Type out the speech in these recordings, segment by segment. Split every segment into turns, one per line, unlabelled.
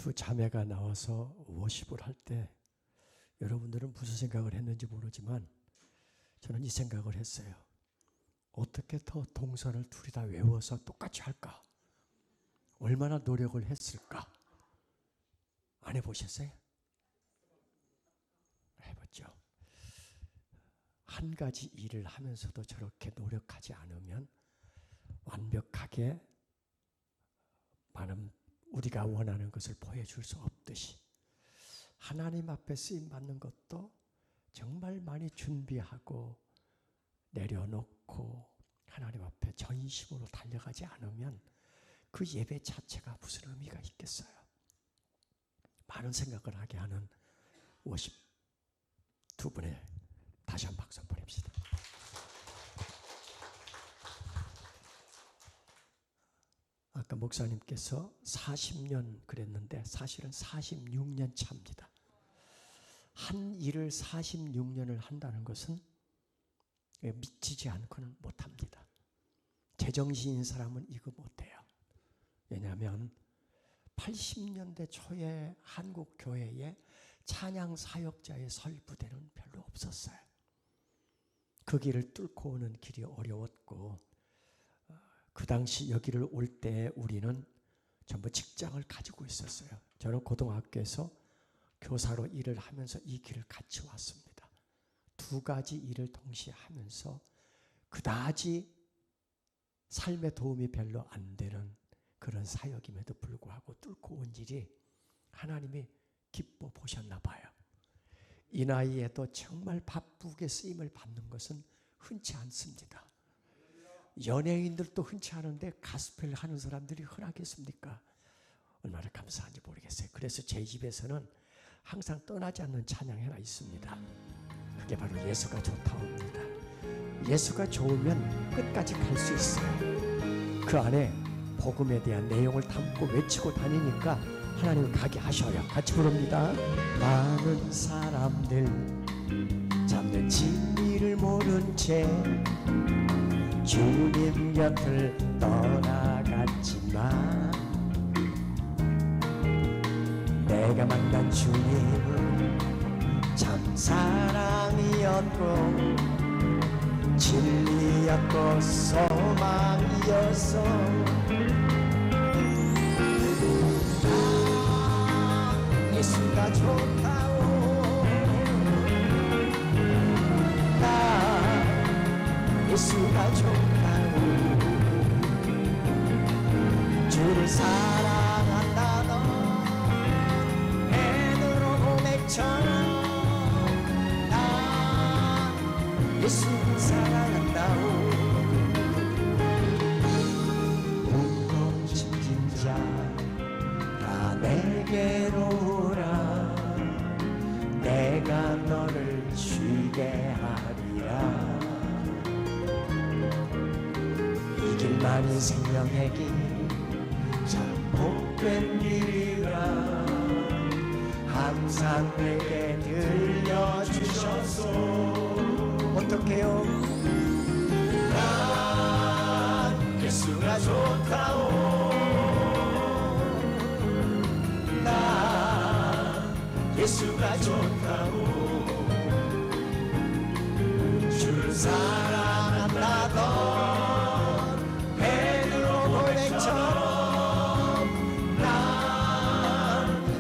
두 자매가 나와서 워십을 할 때 여러분들은 무슨 생각을 했는지 모르지만 저는 이 생각을 했어요. 어떻게 더 동선을 둘이 다 외워서 똑같이 할까? 얼마나 노력을 했을까? 안 해보셨어요? 해봤죠. 한 가지 일을 하면서도 저렇게 노력하지 않으면 완벽하게 많은 우리가 원하는 것을 보여줄 수 없듯이 하나님 앞에 쓰임받는 것도 정말 많이 준비하고 내려놓고 하나님 앞에 전심으로 달려가지 않으면 그 예배 자체가 무슨 의미가 있겠어요? 많은 생각을 하게 하는 워십 두 분의 다시 한 박수 보냅시다. 아까 목사님께서 40년 그랬는데 사실은 46년 차입니다. 한 일을 46년을 한다는 것은 미치지 않고는 못합니다. 제정신인 사람은 이거 못해요. 왜냐하면 80년대 초에 한국 교회에 찬양 사역자의 설부대는 별로 없었어요. 그 길을 뚫고 오는 길이 어려웠고 그 당시 여기를 올 때 우리는 전부 직장을 가지고 있었어요. 저는 고등학교에서 교사로 일을 하면서 이 길을 같이 왔습니다. 두 가지 일을 동시에 하면서 그다지 삶에 도움이 별로 안 되는 그런 사역임에도 불구하고 뚫고 온 일이 하나님이 기뻐 보셨나 봐요. 이 나이에도 정말 바쁘게 쓰임을 받는 것은 흔치 않습니다. 연예인들도 흔치 않은데 가스펠 하는 사람들이 흔하겠습니까? 얼마나 감사한지 모르겠어요. 그래서 제 집에서는 항상 떠나지 않는 찬양이 하나 있습니다. 그게 바로 예수가 좋다옵니다. 예수가 좋으면 끝까지 갈 수 있어요. 그 안에 복음에 대한 내용을 담고 외치고 다니니까 하나님은 가게 하셔요. 같이 부릅니다. 많은 사람들 잡는 진리를 모른 채 주님 곁을 떠나갔지만 내가 만난 주님은 참 사랑이었고 진리였고 소망이었어. 예수가 좋다오. 예수가 좋다오. 주를 사랑한다던 베드로 고백처럼 나 예수를 사랑한다오. 웃고 힘진 자 다 내게로 오라. 내가 너를 쉬게 하리라. 이 길만이 생명의 길 참 복된 길이라. 항상 내게 들려주셨소. 어떡해요? 난 예수가 좋다오. 난 예수가 좋다오. 주를 사랑한다던 베드로 고백처럼 난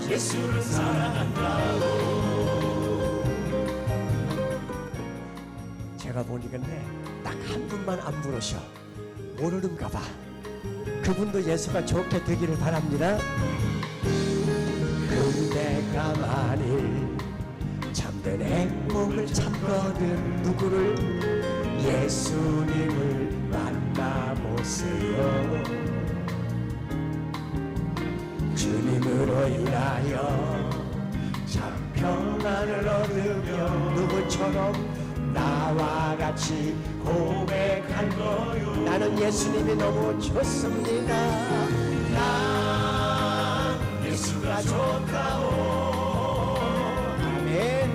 예수를 사랑한다고. 제가 보니까네 딱 한 분만 안 부르셔. 모르는가 봐. 그분도 예수가 좋게 되기를 바랍니다. 그대가 만일 참된 행복을 찾거든 누구를? 예수님을 만나보세요. 주님으로 인하여 참 평안을 얻으며 누구처럼 나와 같이 고백할 거요. 나는 예수님이 너무 좋습니다. 난 예수가 좋다오. 아멘.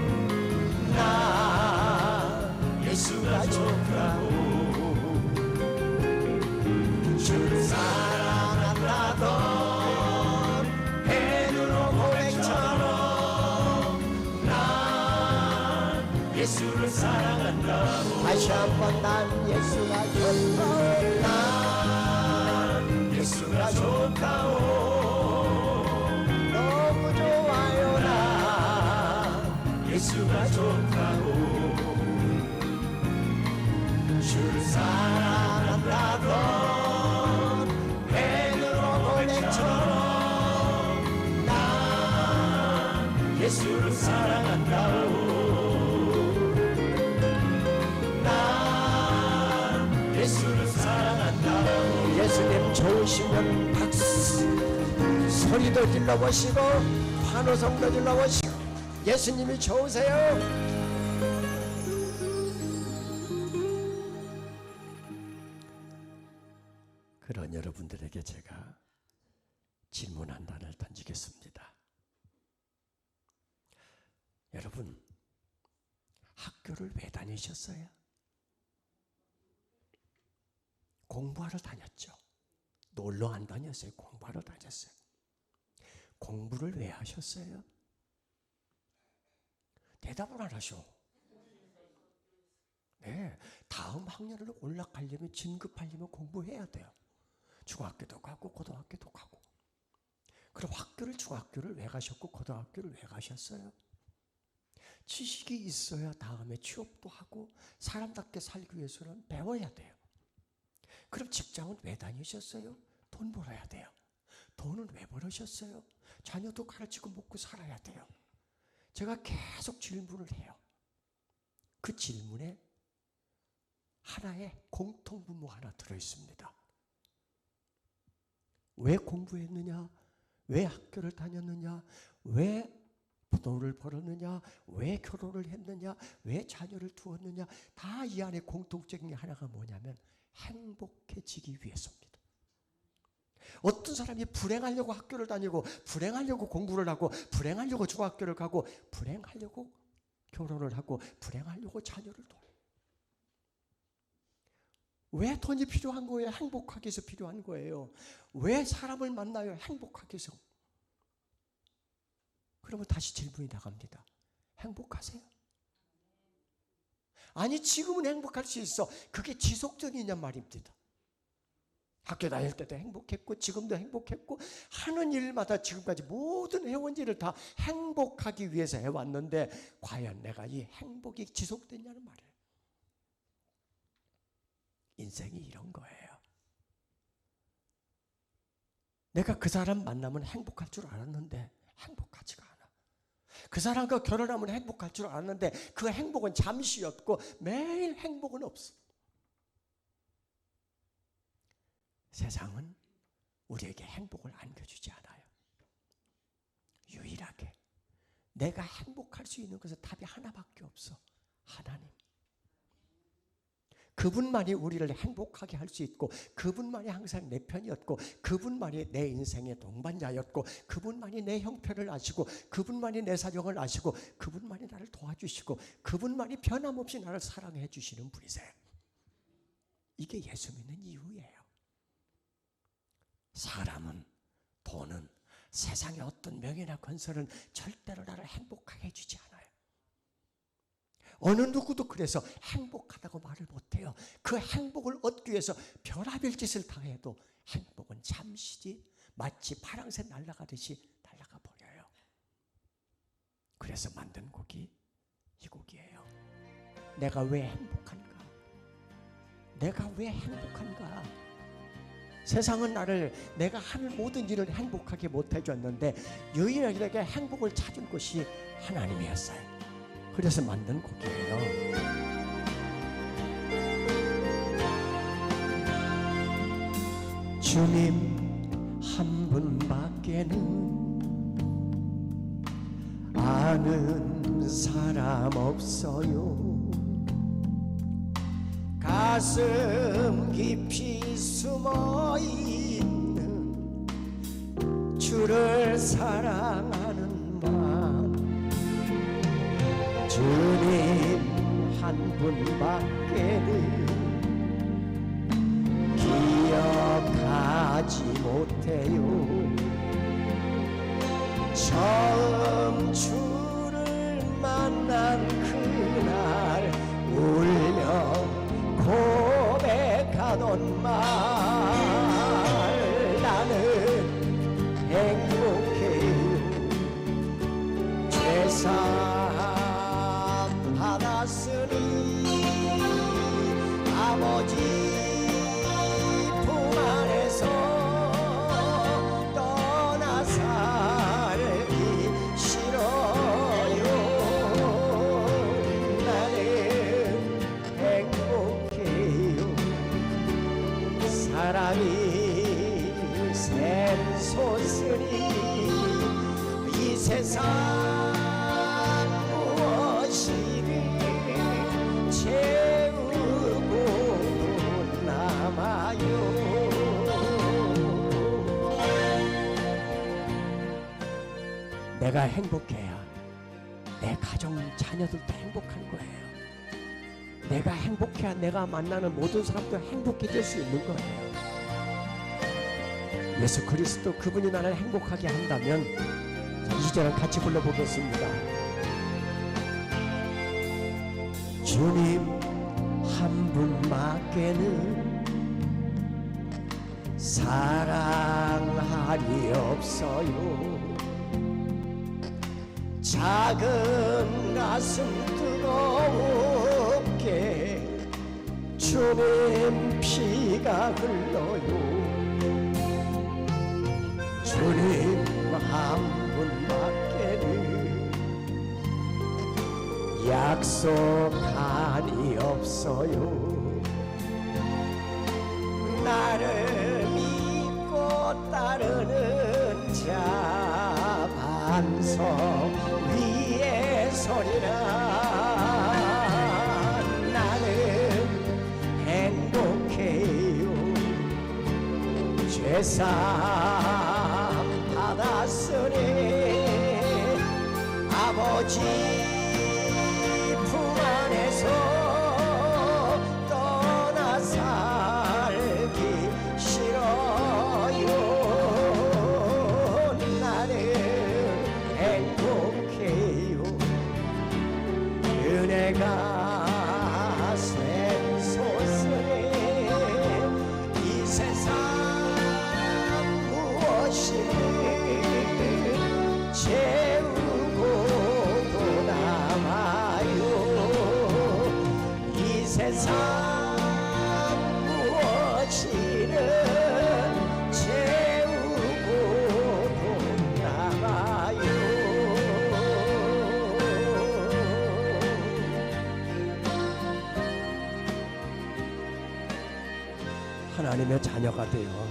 난 예수가 좋다오. 주를 사랑한다던 베드로 예수를 사랑한다. 다시 한번 난 예수가 좋다오. 난 예수가 좋다오. 너무 좋아요. 난 예수가 좋다오. 주를 사랑한다던 베드로 고백처럼 난 예수를 사랑한다오. 예수를 사랑한다. 예수님 좋으시면 박수 소리도 질러보시고 환호성도 질러보시고 예수님이 좋으세요. 그런 여러분들에게 제가 질문 하나를 던지겠습니다. 여러분, 학교를 왜 다니셨어요? 공부하러 다녔죠. 놀러 안 다녔어요. 공부하러 다녔어요. 공부를 왜 하셨어요? 대답을 안 하셔. 네, 다음 학년으로 올라가려면 진급하려면 공부해야 돼요. 중학교도 가고 고등학교도 가고. 그럼 중학교를 왜 가셨고 고등학교를 왜 가셨어요? 지식이 있어야 다음에 취업도 하고 사람답게 살기 위해서는 배워야 돼요. 그럼 직장은 왜 다니셨어요? 돈 벌어야 돼요. 돈은 왜 벌으셨어요? 자녀도 가르치고 먹고 살아야 돼요. 제가 계속 질문을 해요. 그 질문에 하나의 공통분모 하나 들어있습니다. 왜 공부했느냐? 왜 학교를 다녔느냐? 왜 돈을 벌었느냐? 왜 결혼을 했느냐? 왜 자녀를 두었느냐? 다 이 안에 공통적인 게 하나가 뭐냐면 행복해지기 위해서입니다. 어떤 사람이 불행하려고 학교를 다니고 불행하려고 공부를 하고 불행하려고 중학교를 가고 불행하려고 결혼을 하고 불행하려고 자녀를 둬요. 왜 돈이 필요한 거예요? 행복하기 위해서 필요한 거예요. 왜 사람을 만나요? 행복하기 위해서. 그러면 다시 질문이 나갑니다. 행복하세요? 아니, 지금은 행복할 수 있어. 그게 지속적이냐 말입니다. 학교 다닐 때도 행복했고 지금도 행복했고 하는 일마다 지금까지 모든 해온 일을 다 행복하기 위해서 해왔는데 과연 내가 이 행복이 지속되냐는 말이에요. 인생이 이런 거예요. 내가 그 사람 만나면 행복할 줄 알았는데 행복하지가 않아. 그 사람과 결혼하면 행복할 줄 알았는데 그 행복은 잠시였고 매일 행복은 없어. 세상은 우리에게 행복을 안겨주지 않아요. 유일하게 내가 행복할 수 있는 것은 답이 하나밖에 없어. 하나님. 그분만이 우리를 행복하게 할 수 있고 그분만이 항상 내 편이었고 그분만이 내 인생의 동반자였고 그분만이 내 형편을 아시고 그분만이 내 사정을 아시고 그분만이 나를 도와주시고 그분만이 변함없이 나를 사랑해 주시는 분이세요. 이게 예수 믿는 이유예요. 사람은, 돈은, 세상의 어떤 명예나 건설은 절대로 나를 행복하게 해주지 않아요. 어느 누구도 그래서 행복하다고 말을 못해요. 그 행복을 얻기 위해서 별의별 짓을 다 해도 행복은 잠시지 마치 파랑새 날아가듯이 날아가 버려요. 그래서 만든 곡이 이 곡이에요. 내가 왜 행복한가? 내가 왜 행복한가? 세상은 나를 내가 하는 모든 일을 행복하게 못해줬는데 유일하게 행복을 찾은 것이 하나님이었어요. 그래서 만든 곡이에요. 주님 한 분밖에는 아는 사람 없어요. 가슴 깊이 숨어있는 주를 사랑하는 마음, 주님 한 분밖에는 기억하지 못해요. 처음 주를 만난 그날 날 울며 고백하던 말 나는 행복해요 죄사함 받았으니 아버지 품 안에서 떠나 살기 싫어요 나는 행복해요 사랑이 샘솟으니 이 세상 무엇이든 채우고 남아요 내가 행복해야 내 가정 자녀들도 행복한 거예요 내가 행복해야 내가 만나는 모든 사람도 행복해질 수 있는 거예요 예수 그리스도 그분이 나를 행복하게 한다면 2절을 같이 불러보겠습니다 주님 한 분밖에는 사랑하리 없어요 작은 가슴 뜨거웠게 주님 피가 흘러요 주님 한 분밖에는 약속한이 없어요 나를 믿고 따르는 자 반석 위에 서리라 나는 행복해요 죄사함 받았으니 아버지 품 안에서 떠나 살기 싫어요 나는 행복해요 은혜가 샘솟으니 이 세상 무엇이든 채우고도 남아요 이 세상 무엇이든 채우고도 남아요 하나님의 자녀가 되어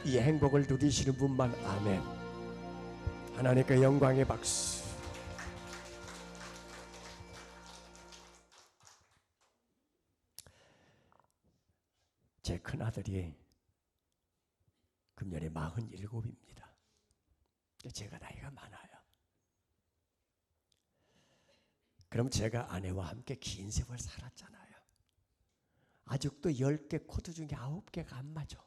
이 행복을 누리시는 분만 아멘 하나님께 영광의 박수 제 큰아들이 금년에 47입니다 제가 나이가 많아요 그럼 제가 아내와 함께 긴 세월 살았잖아요 아직도 10개 코드 중에 9개가 안 맞아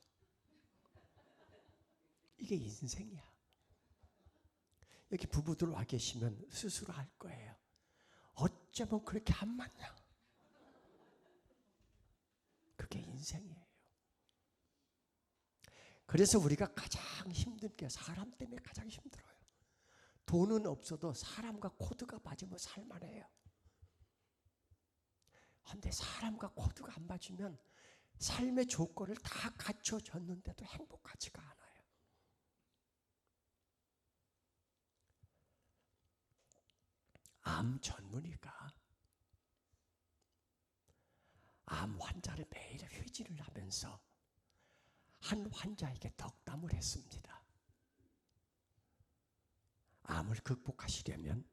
이게 인생이야 여기 부부들 와 계시면 스스로 알 거예요 어쩌면 그렇게 안 맞냐 그게 인생이에요 그래서 우리가 가장 힘든 게 사람 때문에 가장 힘들어요 돈은 없어도 사람과 코드가 맞으면 살만해요 그런데 사람과 코드가 안 맞으면 삶의 조건을 다 갖춰졌는데도 행복하지가 않아요 암 전문의가 암 환자를 매일 회진을 하면서 한 환자에게 덕담을 했습니다. 암을 극복하시려면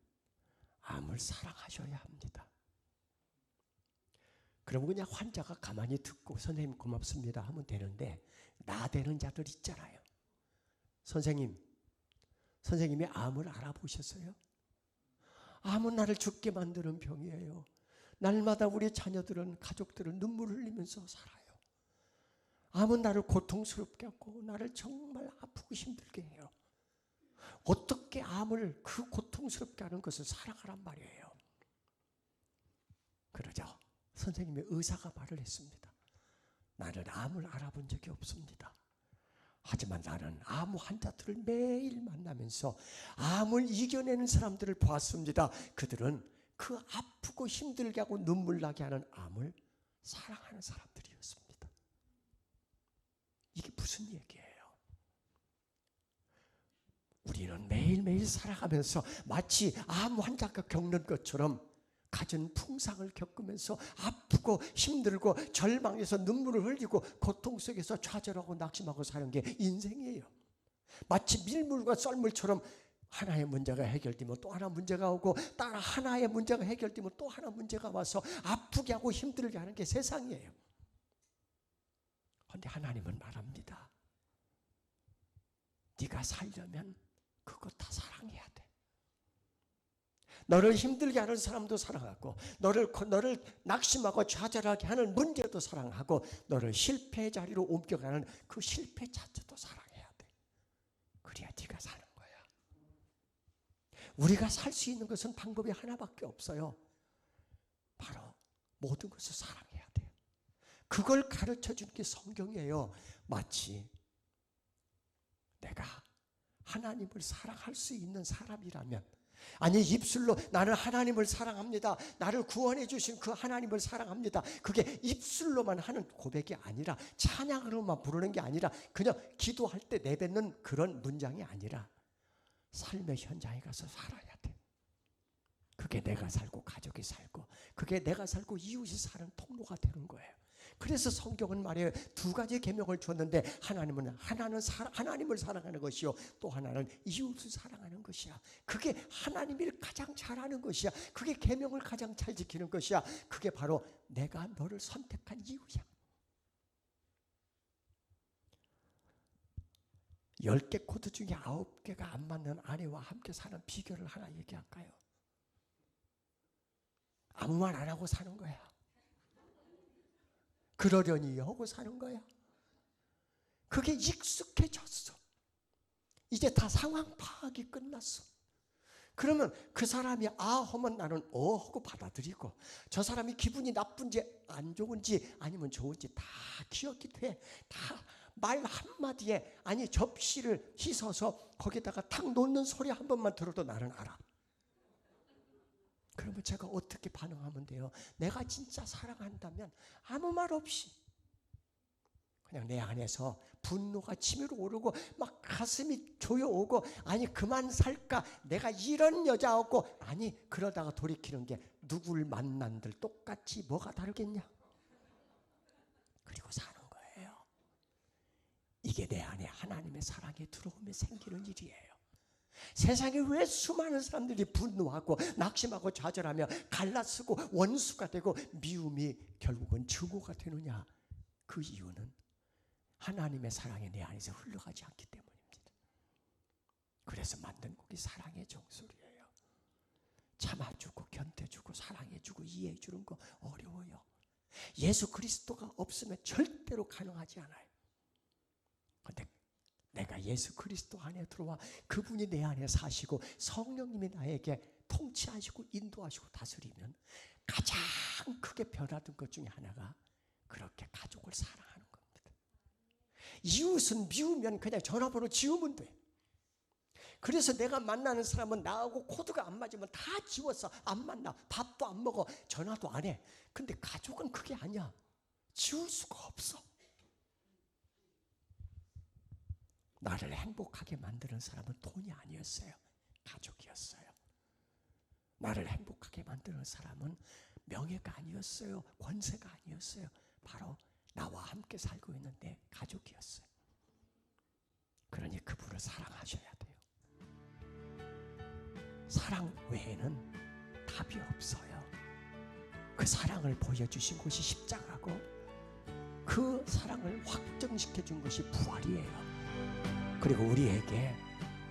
암을 사랑하셔야 합니다. 그럼 그냥 환자가 가만히 듣고 선생님 고맙습니다 하면 되는데 나대는 자들 있잖아요. 선생님이 암을 알아보셨어요? 암은 나를 죽게 만드는 병이에요. 날마다 우리 자녀들은 가족들은 눈물을 흘리면서 살아요. 암은 나를 고통스럽게 하고 나를 정말 아프고 힘들게 해요. 어떻게 암을 그 고통스럽게 하는 것을 살아가란 말이에요. 그러죠. 선생님의 의사가 말을 했습니다. 나는 암을 알아본 적이 없습니다. 하지만 나는 암 환자들을 매일 만나면서 암을 이겨내는 사람들을 보았습니다. 그들은 그 아프고 힘들게 하고 눈물 나게 하는 암을 사랑하는 사람들이었습니다. 이게 무슨 얘기예요? 우리는 매일매일 살아가면서 마치 암 환자가 겪는 것처럼 갖은 풍상을 겪으면서 아프고 힘들고 절망해서 눈물을 흘리고 고통 속에서 좌절하고 낙심하고 사는 게 인생이에요. 마치 밀물과 썰물처럼 하나의 문제가 해결되면 또 하나 문제가 오고 따라 하나의 문제가 해결되면 또 하나 문제가 와서 아프게 하고 힘들게 하는 게 세상이에요. 그런데 하나님은 말합니다. 네가 살려면 그거 다 사랑해야 돼. 너를 힘들게 하는 사람도 사랑하고 너를 낙심하고 좌절하게 하는 문제도 사랑하고 너를 실패의 자리로 옮겨가는 그 실패 자체도 사랑해야 돼. 그래야 네가 사는 거야. 우리가 살 수 있는 것은 방법이 하나밖에 없어요. 바로 모든 것을 사랑해야 돼요. 그걸 가르쳐주는 게 성경이에요. 마치 내가 하나님을 사랑할 수 있는 사람이라면, 아니 입술로 나는 하나님을 사랑합니다, 나를 구원해 주신 그 하나님을 사랑합니다, 그게 입술로만 하는 고백이 아니라, 찬양으로만 부르는 게 아니라, 그냥 기도할 때 내뱉는 그런 문장이 아니라 삶의 현장에 가서 살아야 돼. 그게 내가 살고 가족이 살고 그게 내가 살고 이웃이 사는 통로가 되는 거예요. 그래서 성경은 말이에요. 두 가지 계명을 줬는데 하나는 하나님을 사랑하는 것이요, 또 하나는 이웃을 사랑하는 것이야. 그게 하나님을 가장 잘하는 것이야. 그게 계명을 가장 잘 지키는 것이야. 그게 바로 내가 너를 선택한 이유야. 10개 코드 중에 9개가 안 맞는 아내와 함께 사는 비결을 하나 얘기할까요? 아무 말 안 하고 사는 거야. 그러려니 하고 사는 거야. 그게 익숙해졌어. 이제 다 상황 파악이 끝났어. 그러면 그 사람이 아 하면 나는 하고 받아들이고, 저 사람이 기분이 나쁜지 안 좋은지 아니면 좋은지 다 기억이 돼. 다 말 한마디에, 아니 접시를 씻어서 거기다가 탁 놓는 소리 한 번만 들어도 나는 알아. 그러면 제가 어떻게 반응하면 돼요? 내가 진짜 사랑한다면 아무 말 없이 그냥 내 안에서 분노가 치밀어 오르고 막 가슴이 조여오고, 아니 그만 살까, 내가 이런 여자였고, 아니 그러다가 돌이키는 게 누굴 만난들 똑같이 뭐가 다르겠냐? 그리고 사는 거예요. 이게 내 안에 하나님의 사랑이 들어오면 생기는 일이에요. 세상에 왜 수많은 사람들이 분노하고 낙심하고 좌절하며 갈라쓰고 원수가 되고 미움이 결국은 증오가 되느냐? 그 이유는 하나님의 사랑이 내 안에서 흘러가지 않기 때문입니다. 그래서 만든 곡이 사랑의 종소리예요. 참아주고 견뎌주고 사랑해주고 이해해주는 거 어려워요. 예수 그리스도가 없으면 절대로 가능하지 않아요. 그런데 내가 예수 그리스도 안에 들어와 그분이 내 안에 사시고 성령님이 나에게 통치하시고 인도하시고 다스리면 가장 크게 변화된 것 중에 하나가 그렇게 가족을 사랑하는 겁니다. 이웃은 미우면 그냥 전화번호 지우면 돼. 그래서 내가 만나는 사람은 나하고 코드가 안 맞으면 다 지웠어. 안 만나. 밥도 안 먹어. 전화도 안 해. 근데 가족은 그게 아니야. 지울 수가 없어. 나를 행복하게 만드는 사람은 돈이 아니었어요. 가족이었어요. 나를 행복하게 만드는 사람은 명예가 아니었어요. 권세가 아니었어요. 바로 나와 함께 살고 있는 내 가족이었어요. 그러니 그분을 사랑하셔야 돼요. 사랑 외에는 답이 없어요. 그 사랑을 보여주신 것이 십자가고 그 사랑을 확정시켜준 것이 부활이에요. 그리고 우리에게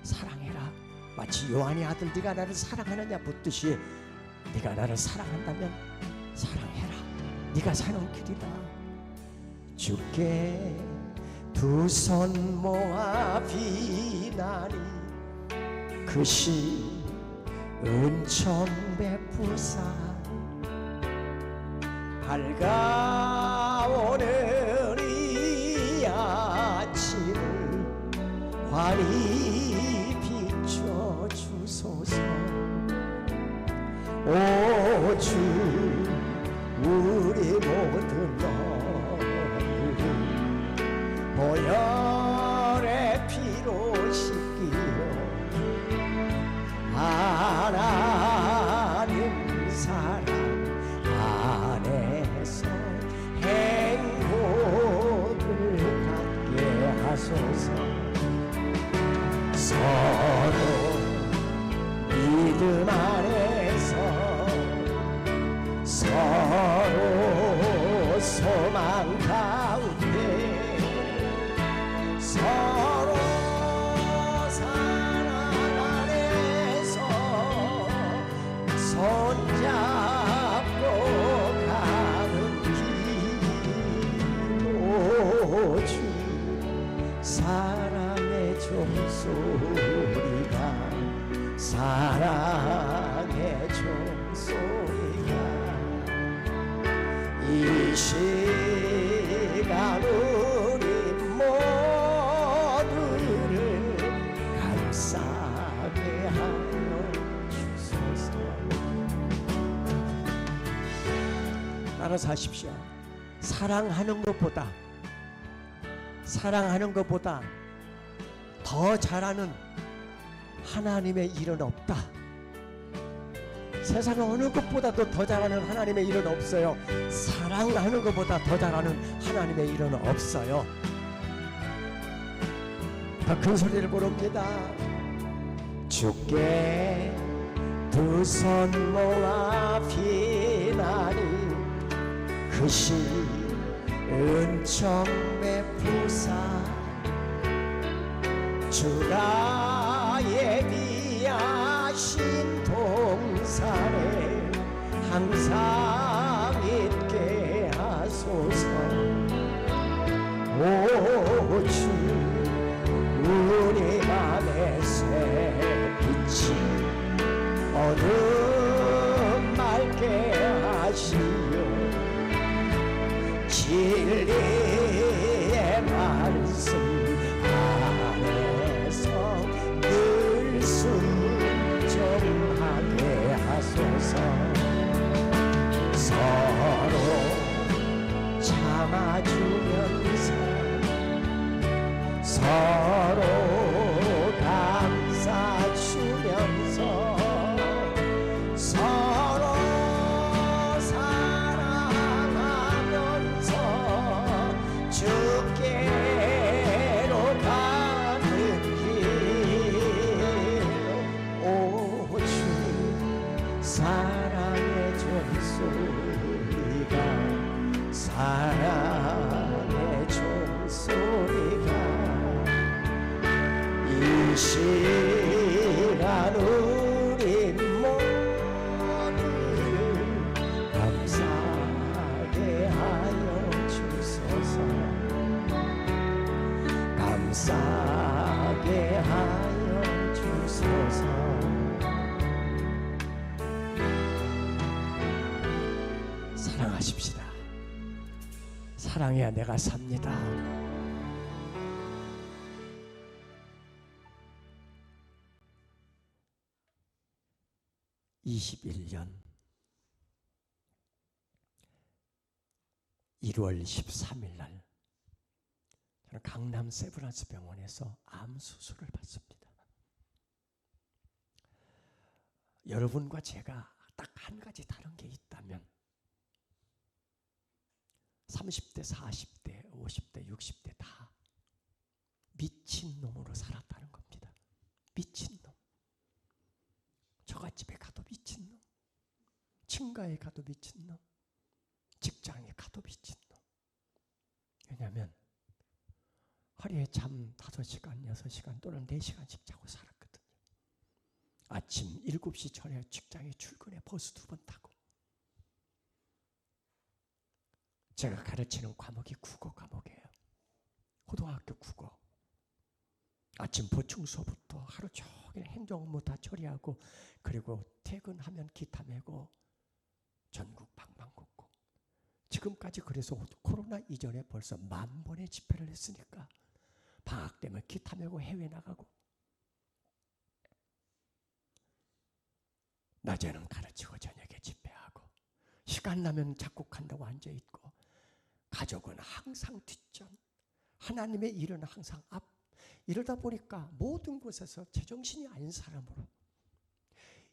사랑해라, 마치 요한의 아들 네가 나를 사랑하느냐 묻듯이 네가 나를 사랑한다면 사랑해라. 네가 사는 길이다. 주께 두 손 모아 비나니 그 시 은총 베푸사 밝아오는 이 아침을 환히 비춰주소서. 오 주 우리 모든 너를 보혈의 피로 씻기어 하나님 사랑 안에서 행복을 갖게 하소서. 서로 믿음 안에서 서로 소망 가운데 서로 사랑 안에서 손잡고 가는 길. 오 주 사랑의 종소리가 사랑의 종소리가 이 시간 우리 모두를 감싸게 하여 주소서. 따라서 하십시오. 사랑하는 것보다 더 잘하는 하나님의 일은 없다. 세상 어느 것보다도 더 잘하는 하나님의 일은 없어요. 사랑하는 것보다 더 잘하는 하나님의 일은 없어요. 더 큰 소리를 부릅니다. 주께 두 손 모아 비나니 그 시 은총 베푸사 주가 예비하신 동산에 항상 있게 하소서. 오 주 우리 맘의 새빛이 어둠 맑게 하시오. 진리의 말씀 안에서 늘 순종하게 하소서. 서로 참아주면서 서로 감싸주면서 서로 사랑하면서 주께로 가는 길. 오 주 사랑의 종소리가 사랑의 종소리가 이 시간 우리 모두를 감사하게 하여 주소서. 감사하게 하여 주소서. 사랑하십시다. 사랑해야 내가 삽니다. 21년 1월 13일 날 저는 강남 세브란스 병원에서 암 수술을 받습니다. 여러분과 제가 딱 한 가지 다른 게 있다면 30대, 40대, 50대, 60대 다 미친놈으로 살았다는 겁니다. 미친놈. 처갓집에 가도 미친놈, 친가에 가도 미친놈, 직장에 가도 미친놈. 왜냐하면 하루에 잠 5시간, 6시간 또는 4시간씩 자고 살았거든요. 아침 7시 전에 직장에 출근해 버스 2번 타고. 제가 가르치는 과목이 국어 과목이에요. 고등학교 국어. 아침 보충 수업부터 하루 종일 행정 업무 다 처리하고 그리고 퇴근하면 기타 메고 전국 방방곡곡 지금까지 그래서 코로나 이전에 벌써 10,000번의 집회를 했으니까 방학 때면 기타 메고 해외 나가고 낮에는 가르치고 저녁에 집회하고 시간 나면 작곡한다고 앉아있고 가족은 항상 뒷전 하나님의 일은 항상 앞 이러다 보니까 모든 곳에서 제정신이 아닌 사람으로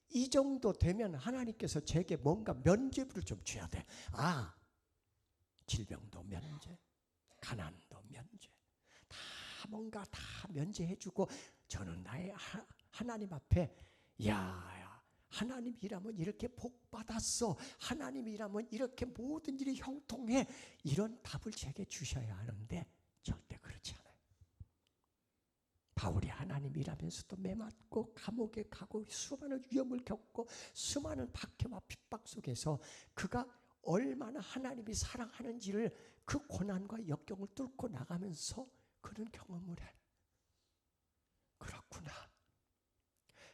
이 정도 되면 하나님께서 제게 뭔가 면죄부를 좀 줘야 돼. 아, 질병도 면죄, 가난도 면죄, 다 뭔가 다 면제해주고 저는 나의 하나님 앞에 야 하나님이라면 이렇게 복 받았어. 하나님이라면 이렇게 모든 일이 형통해. 이런 답을 제게 주셔야 하는데 절대 그렇지 않아요. 바울이 하나님이라면서도 매맞고 감옥에 가고 수많은 위험을 겪고 수많은 박해와 핍박 속에서 그가 얼마나 하나님이 사랑하는지를 그 고난과 역경을 뚫고 나가면서 그는 경험을 해. 그렇구나.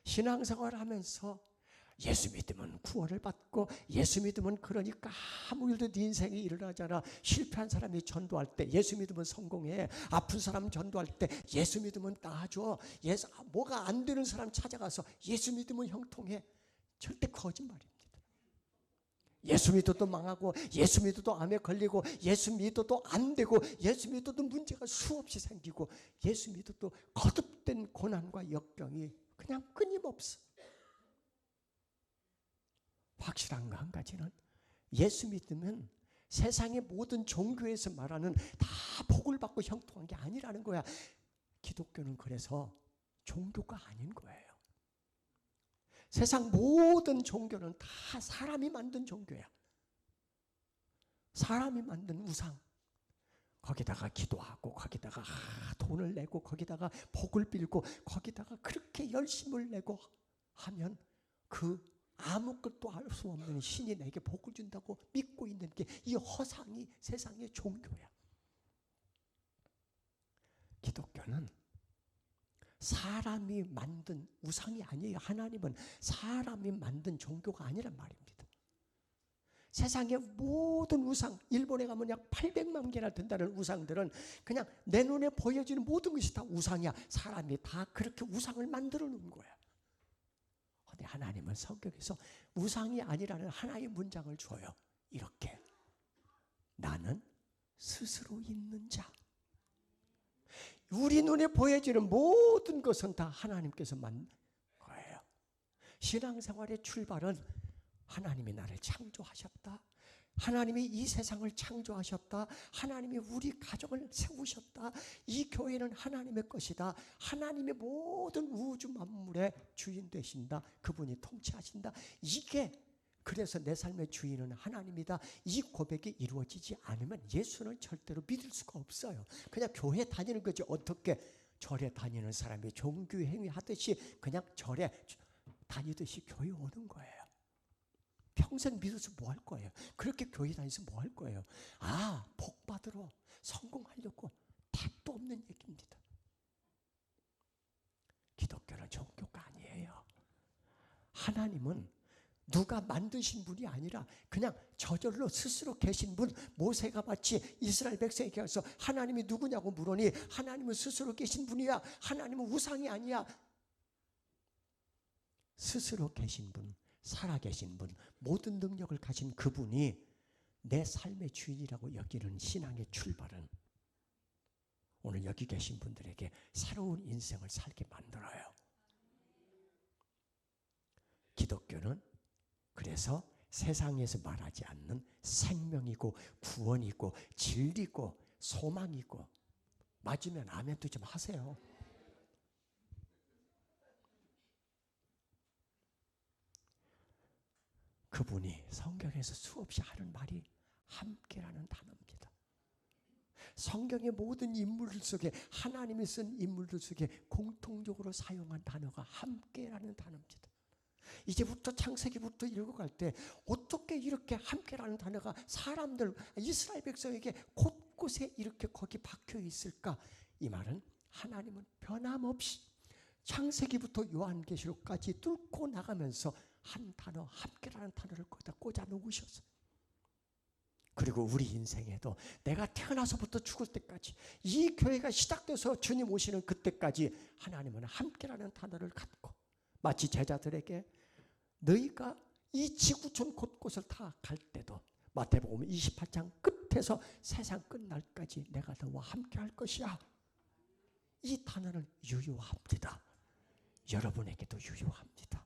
신앙생활을 하면서 예수 믿으면 구원을 받고 예수 믿으면 그러니까 아무 일도 네 인생에 일어나잖아. 실패한 사람이 전도할 때 예수 믿으면 성공해. 아픈 사람 전도할 때 예수 믿으면 나아져. 뭐가 안 되는 사람 찾아가서 예수 믿으면 형통해. 절대 거짓말입니다. 예수 믿어도 망하고 예수 믿어도 암에 걸리고 예수 믿어도 안 되고 예수 믿어도 문제가 수없이 생기고 예수 믿어도 거듭된 고난과 역경이 그냥 끊임없어. 확실한 거 한 가지는 예수 믿으면 세상의 모든 종교에서 말하는 다 복을 받고 형통한 게 아니라는 거야. 기독교는 그래서 종교가 아닌 거예요. 세상 모든 종교는 다 사람이 만든 종교야. 사람이 만든 우상. 거기다가 기도하고 거기다가 돈을 내고 거기다가 복을 빌고 거기다가 그렇게 열심을 내고 하면 그 아무것도 알 수 없는 신이 내게 복을 준다고 믿고 있는 게 이 허상이 세상의 종교야. 기독교는 사람이 만든 우상이 아니에요. 하나님은 사람이 만든 종교가 아니란 말입니다. 세상의 모든 우상, 일본에 가면 약 800만 개나 된다는 우상들은 그냥 내 눈에 보여지는 모든 것이 다 우상이야. 사람이 다 그렇게 우상을 만들어 놓은 거야. 근데 하나님은 성경에서 우상이 아니라는 하나의 문장을 줘요. 이렇게 나는 스스로 있는 자. 우리 눈에 보여지는 모든 것은 다 하나님께서 만든 거예요. 신앙생활의 출발은 하나님이 나를 창조하셨다. 하나님이 이 세상을 창조하셨다. 하나님이 우리 가정을 세우셨다. 이 교회는 하나님의 것이다. 하나님의 모든 우주 만물의 주인 되신다. 그분이 통치하신다. 이게 그래서 내 삶의 주인은 하나님이다. 이 고백이 이루어지지 않으면 예수는 절대로 믿을 수가 없어요. 그냥 교회 다니는 거지. 어떻게 절에 다니는 사람이 종교 행위 하듯이 그냥 절에 다니듯이 교회 오는 거예요. 평생 믿어서 뭐 할 거예요? 그렇게 교회 다니서 뭐 할 거예요? 아, 복 받으러 성공하려고 택도 없는 얘기입니다. 기독교는 종교가 아니에요. 하나님은 누가 만드신 분이 아니라 그냥 저절로 스스로 계신 분. 모세가 마치 이스라엘 백성에게 가서 하나님이 누구냐고 물으니 하나님은 스스로 계신 분이야. 하나님은 우상이 아니야. 스스로 계신 분, 살아계신 분, 모든 능력을 가진 그분이 내 삶의 주인이라고 여기는 신앙의 출발은 오늘 여기 계신 분들에게 새로운 인생을 살게 만들어요. 기독교는 그래서 세상에서 말하지 않는 생명이고 구원이고 진리고 소망이고, 맞으면 아멘도 좀 하세요. 그분이 성경에서 수없이 하는 말이 함께라는 단어입니다. 성경의 모든 인물들 속에, 하나님이 쓴 인물들 속에 공통적으로 사용한 단어가 함께라는 단어입니다. 이제부터 창세기부터 읽어갈 때 어떻게 이렇게 함께라는 단어가 사람들, 이스라엘 백성에게 곳곳에 이렇게 거기 박혀 있을까? 이 말은 하나님은 변함없이 창세기부터 요한계시록까지 뚫고 나가면서 한 단어, 함께라는 단어를 거기다 꽂아 놓으셨어요. 그리고 우리 인생에도 내가 태어나서부터 죽을 때까지, 이 교회가 시작돼서 주님 오시는 그때까지 하나님은 함께라는 단어를 갖고, 마치 제자들에게 너희가 이 지구촌 곳곳을 다 갈 때도 마태복음 28장 끝에서 세상 끝날까지 내가 너와 함께할 것이야, 이 단어는 유효합니다. 여러분에게도 유효합니다.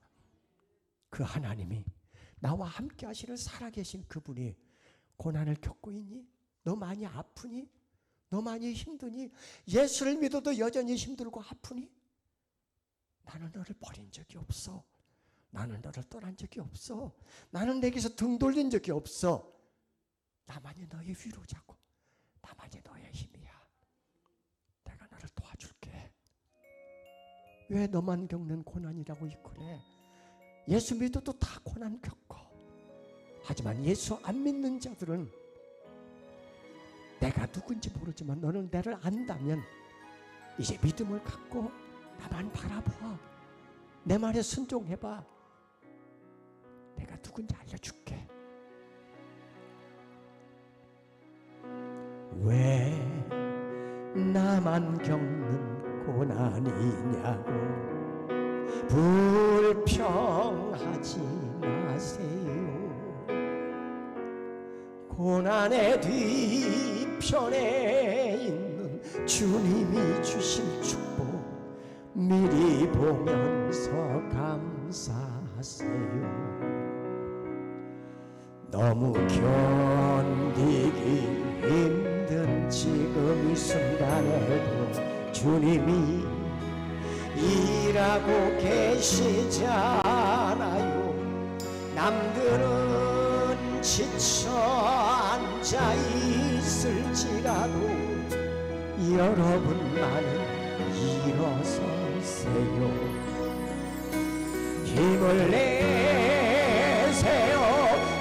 그 하나님이, 나와 함께 하시는 살아계신 그분이 고난을 겪고 있니? 너 많이 아프니? 너 많이 힘드니? 예수를 믿어도 여전히 힘들고 아프니? 나는 너를 버린 적이 없어. 나는 너를 떠난 적이 없어. 나는 내게서 등 돌린 적이 없어. 나만이 너의 위로자고, 나만이 너의 힘이야. 내가 너를 도와줄게. 왜 너만 겪는 고난이라고 이끌래? 예수 믿어도 다 고난 겪어. 하지만 예수 안 믿는 자들은 내가 누군지 모르지만 너는 나를 안다면 이제 믿음을 갖고 나만 바라봐. 내 말에 순종해봐. 내가 누군지 알려줄게. 왜 나만 겪는 고난이냐고 불평하지 마세요. 고난의 뒤편에 있는 주님이 주실 축복 미리 보면서 감사하세요. 너무 견디기 힘든 지금 이 순간에도 주님이 일하고 계시잖아요. 남들은 지쳐 앉아 있을지라도 여러분만은 일어서세요. 힘을 내세요.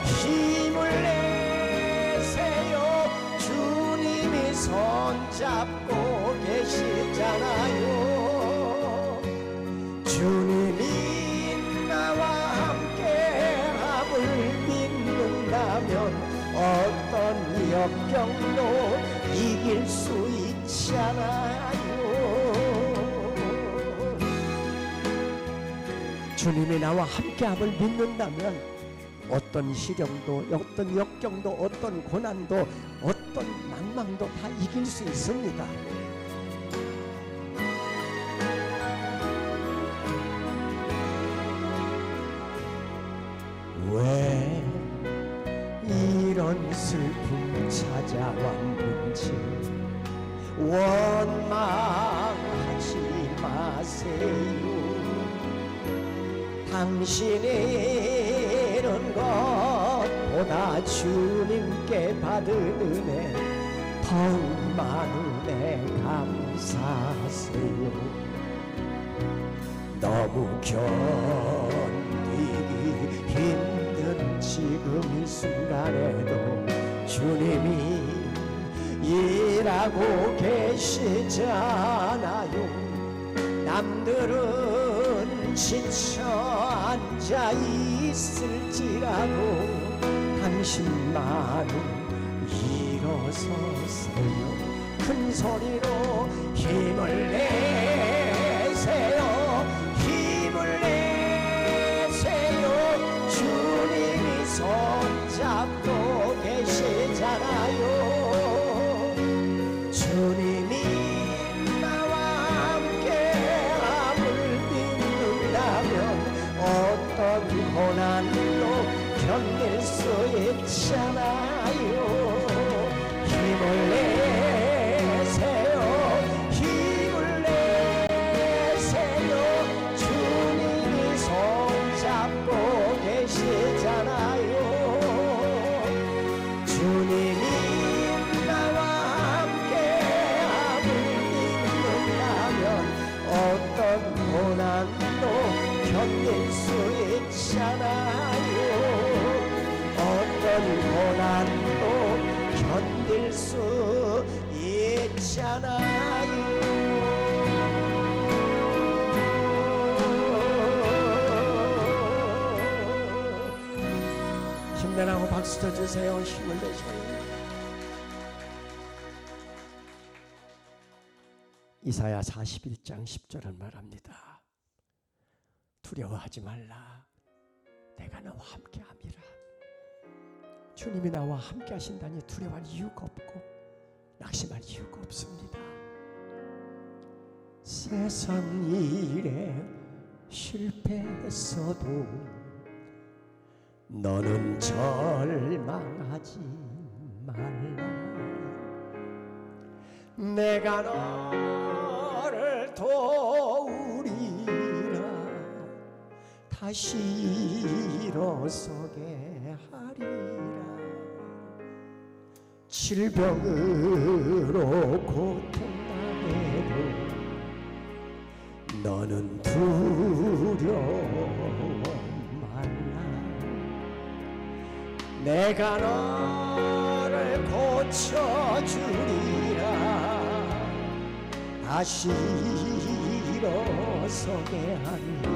힘을 내세요. 주님이 손잡고 계시잖아요. 주님이 나와 함께함을 믿는다면 어떤 역경도 이길 수 있잖아요. 주님이 나와 함께함을 믿는다면 어떤 시련도, 어떤 역경도, 어떤 고난도, 어떤 망망도 다 이길 수 있습니다. 왜 이런 슬픔 찾아왔는지 원망하지 마세요. 당신이 이룬 것보다 주님께 받은 은혜 더욱 많은 은혜 감사하세요. 너무 견디기 힘든 지금 이 순간에도 주님이 일하고 계시잖아요. 남들은 지쳐 앉아 있을지라도 당신만은 일어서세요. 큰 소리로 힘을 내세요. 힘을 내세요. 주님이 손잡고 계시잖아요. 주님이 나와 함께함을 믿는다면 어떤 고난도 견딜 수 있잖아요. 힘을 내세요. 힘을 내세요. 주님이 손잡고 계시잖아요. 주님이 나와 함께함을 믿는다면 어떤 고난도 견딜 수 있잖아요. 어떤 고난도 견딜 수 있잖아요. 힘을 아멘하고 박수 쳐주세요. 힘을 내셔요. 이사야 41장 10절은 말합니다. 두려워하지 말라. 내가 너와 함께함이라. 주님이 나와 함께 하신다니 두려워할 이유가 없고 낙심할 이유가 없습니다. 세상 일에 실패했어도 너는 절망하지 말라. 내가 너를 도우리라. 다시 일어서게 하리라. 질병으로 고통당해도 너는 두려워 말라. 내가 너를 고쳐주리라. 다시 일어서게 하리라.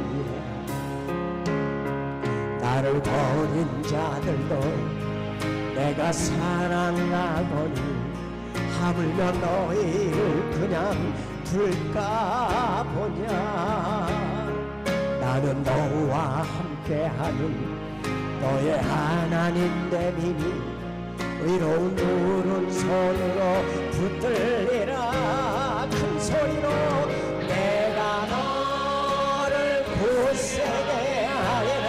나를 버린 자들도 내가 사랑하거니 하물며 너희를 그냥 둘까 보냐. 나는 너와 함께하는 너의 하나님 됨이니 의로운 오른손으로 붙들리라. 큰 소리로 내가 너를 굳세게 하리라.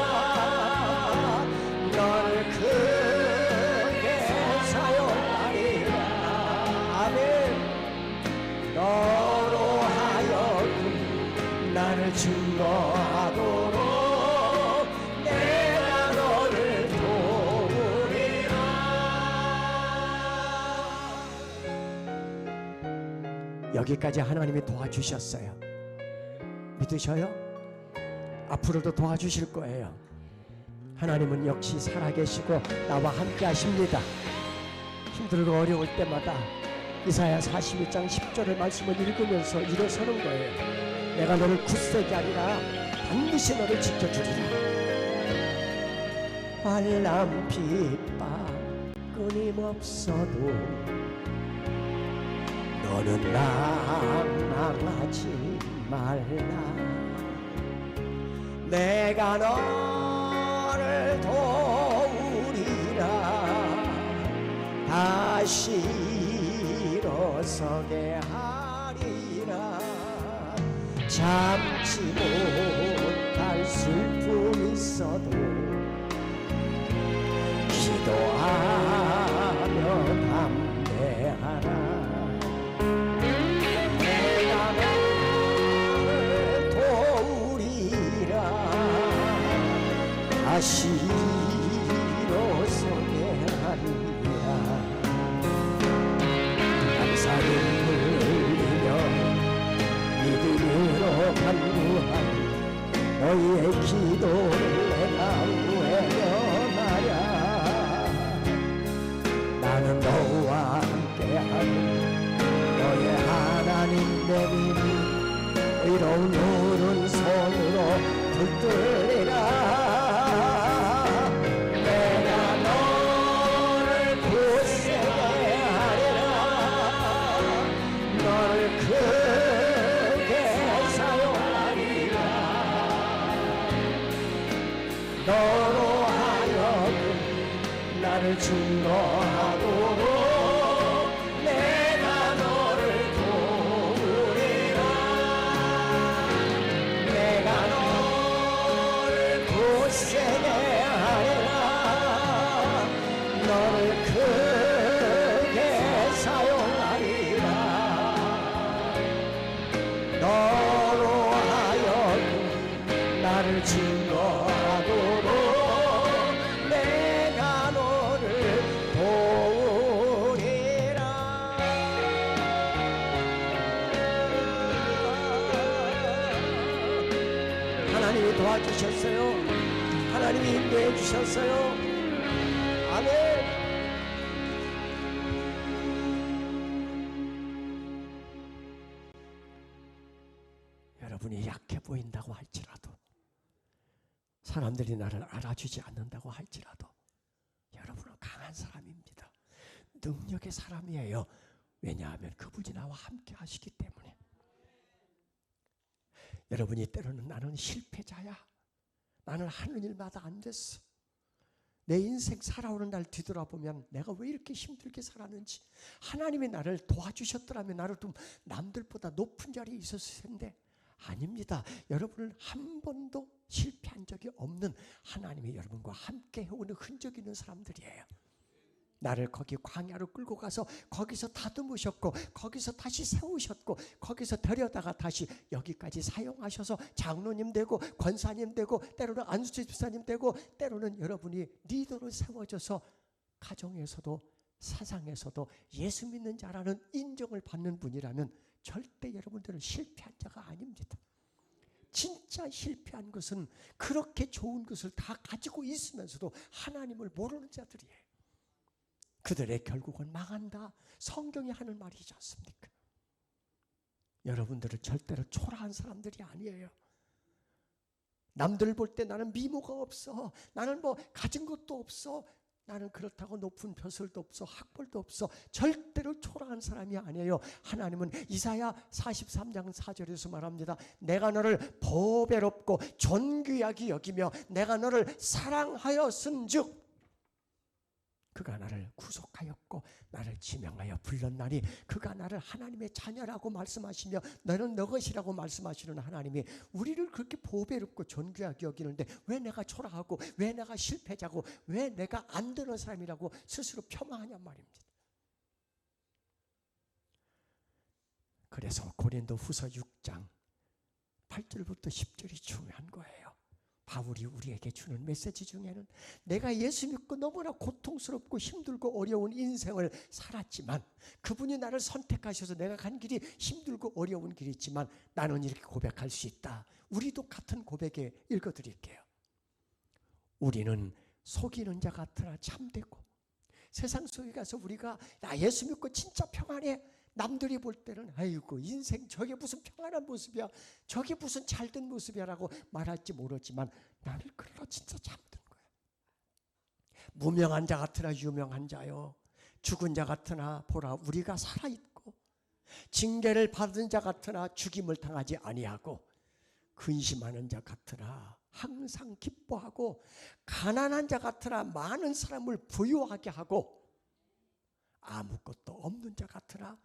너를 크게 사용하리라. 아멘. 너로 하여금 나를 증거하도록 내가 너를 도우리라. 여기까지 하나님이 도와주셨어요. 믿으셔요? 앞으로도 도와주실 거예요. 하나님은 역시 살아계시고 나와 함께 하십니다. 힘들고 어려울 때마다 이사야 42장 10절의 말씀을 읽으면서 일어서는 거예요. 내가 너를 굳세게 하리라. 반드시 너를 지켜주리라. 환난 핍박 끊임없어도 너는 낭망하지 말라. 내가 너를 도우리라. 다시 일어서게 하리라. 참지 못할 슬픔이 있어도 기도하며 담대하라. 내가 너를 도우리라. 다시 일어서게 하리라. 감사를 흘리며 믿음으로 간구한 너희의 기도를 내가 외면하랴. 나는 너와 함께하는 너의 하나님 됨이니 의로운 오른손으로 붙들리라. 내가 너를 굳세게 하리라. 너를 크게 사용하리라. 너로 하여금 나를 증거하도록 내가 너를 도우리라. 내가 너를 굳세게 하리라. 너를 크게 사용하리라. 너로 하여금 나를 증거하도록 내가 너를 도우리라. 하나님이 도와주셨어요. 하나님이 인도해 주셨어요. 아멘. 여러분이 약해 보인다고 할지라도 사람들이 나를 알아주지 않는다고 할지라도 강한 사람입니다. 능력의 사람이에요. 왜냐하면 그분이 나와 함께 하시기 때문에. 여러분이 때로는 나는 실패자야, 나는 하는 일마다 안 됐어, 내 인생 살아오는 날 뒤돌아보면 내가 왜 이렇게 힘들게 살았는지, 하나님이 나를 도와주셨더라면 나를 좀 남들보다 높은 자리에 있었을 텐데, 아닙니다. 여러분은 한 번도 실패한 적이 없는, 하나님이 여러분과 함께 해오는 흔적이 있는 사람들이에요. 나를 거기 광야로 끌고 가서 거기서 다듬으셨고, 거기서 다시 세우셨고, 거기서 데려다가 다시 여기까지 사용하셔서 장로님 되고 권사님 되고 때로는 안수지 집사님 되고 때로는 여러분이 리더로 세워져서 가정에서도 세상에서도 예수 믿는 자라는 인정을 받는 분이라면 절대 여러분들은 실패한 자가 아닙니다. 진짜 실패한 것은 그렇게 좋은 것을 다 가지고 있으면서도 하나님을 모르는 자들이에요. 그들의 결국은 망한다. 성경이 하는 말이지 않습니까? 여러분들은 절대로 초라한 사람들이 아니에요. 남들 볼 때 나는 미모가 없어, 나는 뭐 가진 것도 없어, 나는 그렇다고 높은 벼슬도 없어, 학벌도 없어, 절대로 초라한 사람이 아니에요. 하나님은 이사야 43장 4절에서 말합니다. 내가 너를 보배롭고 존귀하게 여기며 내가 너를 사랑하였은즉 그가 나를 구속하였고 나를 지명하여 불렀나니, 그가 나를 하나님의 자녀라고 말씀하시며 너는 너 것이라고 말씀하시는 하나님이 우리를 그렇게 보배롭고 존귀하게 여기는데 왜 내가 초라하고 왜 내가 실패자고 왜 내가 안 되는 사람이라고 스스로 폄하하냔 말입니다. 그래서 고린도후서 6장 8절부터 10절이 중요한 거예요. 바울이 우리에게 주는 메시지 중에는 내가 예수 믿고 너무나 고통스럽고 힘들고 어려운 인생을 살았지만, 그분이 나를 선택하셔서 내가 간 길이 힘들고 어려운 길이지만 나는 이렇게 고백할 수 있다. 우리도 같은 고백에 읽어드릴게요. 우리는 속이는 자 같으나 참되고, 세상 속에 가서 우리가 나 예수 믿고 진짜 평안해, 남들이 볼 때는 아이고 인생 저게 무슨 평안한 모습이야, 저게 무슨 잘된 모습이야 라고 말할지 모르지만 나는 그러나 진짜 잠든 거야. 무명한 자 같으나 유명한 자요, 죽은 자 같으나 보라 우리가 살아있고, 징계를 받은 자 같으나 죽임을 당하지 아니하고, 근심하는 자 같으나 항상 기뻐하고, 가난한 자 같으나 많은 사람을 부유하게 하고, 아무것도 없는 자 같으나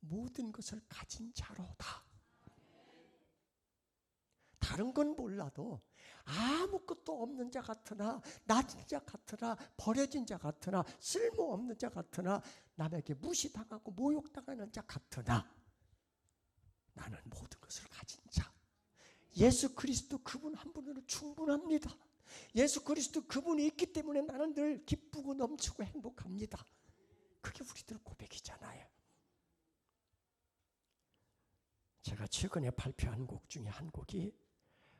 모든 것을 가진 자로다. 다른 건 몰라도 아무것도 없는 자 같으나, 낮은 자 같으나, 버려진 자 같으나, 쓸모없는 자 같으나, 남에게 무시당하고 모욕당하는 자 같으나 나는 모든 것을 가진 자. 예수 그리스도 그분 한 분으로 충분합니다. 예수 그리스도 그분이 있기 때문에 나는 늘 기쁘고 넘치고 행복합니다. 그게 우리들 고백이잖아요. 제가 최근에 발표한 곡 중에 한 곡이